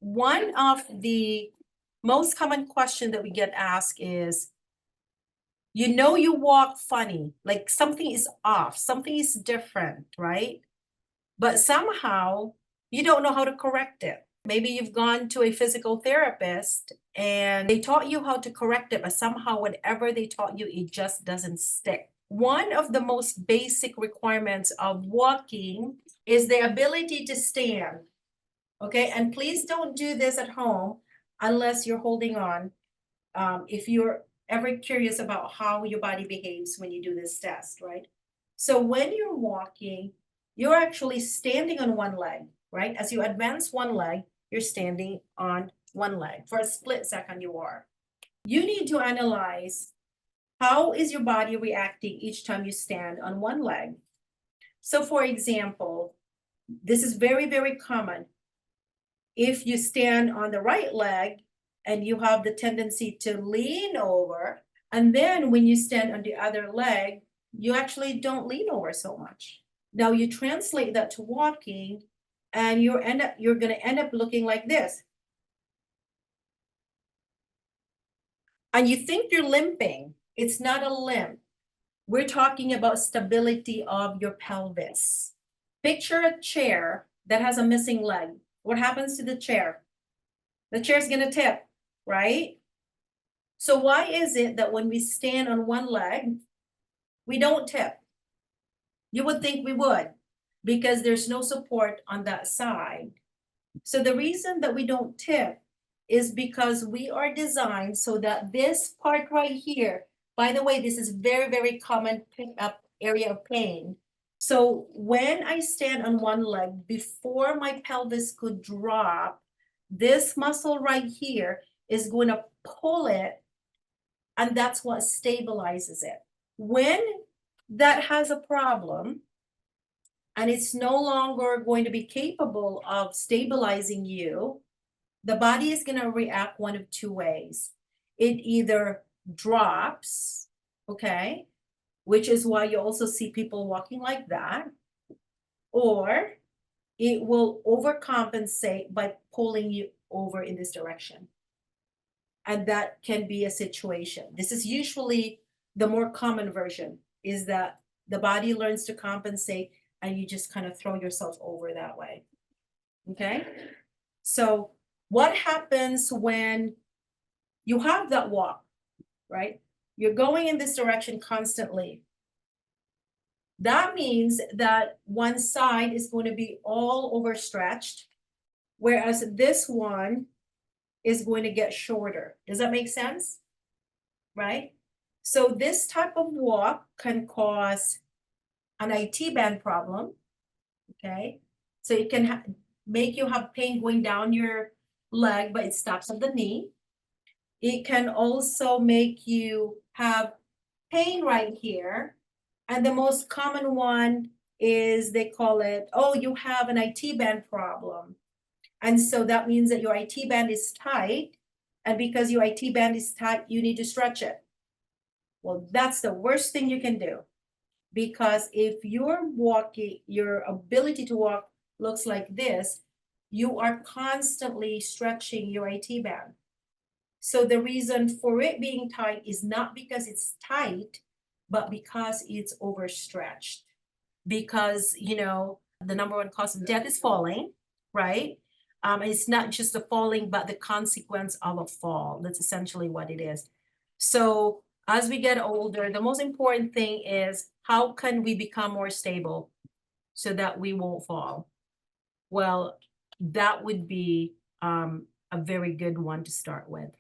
one of the most common question that we get asked is, you walk funny, like something is off, something is different, right? But somehow you don't know how to correct it. Maybe you've gone to a physical therapist and they taught you how to correct it, but somehow whatever they taught you, it just doesn't stick. One of the most basic requirements of walking is the ability to stand. Okay, and please don't do this at home unless you're holding on. If you're ever curious about how your body behaves when you do this test, right? So when you're walking, you're actually standing on one leg, right? As you advance one leg, you're standing on one leg. For a split second, you are. You need to analyze how is your body reacting each time you stand on one leg. So for example, this is very, very common. If you stand on the right leg and you have the tendency to lean over, and then when you stand on the other leg, you actually don't lean over so much. Now you translate that to walking and you're going to end up looking like this. And you think you're limping. It's not a limp. We're talking about stability of your pelvis. Picture a chair that has a missing leg. What happens to the chair? The chair's going to tip, right? So why is it that when we stand on one leg, we don't tip? You would think we would, because there's no support on that side. So the reason that we don't tip is because we are designed so that this part right here, by the way, this is very, very common area of pain. So when I stand on one leg, before my pelvis could drop, this muscle right here is going to pull it, and that's what stabilizes it. When that has a problem and it's no longer going to be capable of stabilizing you, the body is going to react one of two ways. It either drops, okay, which is why you also see people walking like that, or it will overcompensate by pulling you over in this direction. And that can be a situation. This is usually the more common version, is that the body learns to compensate and you just kind of throw yourself over that way. Okay? So what happens when you have that walk, right? You're going in this direction constantly. That means that one side is going to be all overstretched, whereas this one is going to get shorter. Does that make sense? Right? So this type of walk can cause an IT band problem, okay? So it can make you have pain going down your leg, but it stops at the knee. It can also make you have pain right here. And the most common one is, they call it, oh, you have an IT band problem. And so that means that your IT band is tight. And because your IT band is tight, you need to stretch it. Well, that's the worst thing you can do. Because if you're walking, your ability to walk looks like this, you are constantly stretching your IT band. So the reason for it being tight is not because it's tight, but because it's overstretched. Because, the number one cause of death is falling, right? It's not just the falling, but the consequence of a fall. That's essentially what it is. So as we get older, the most important thing is, how can we become more stable so that we won't fall? Well, that would be a very good one to start with.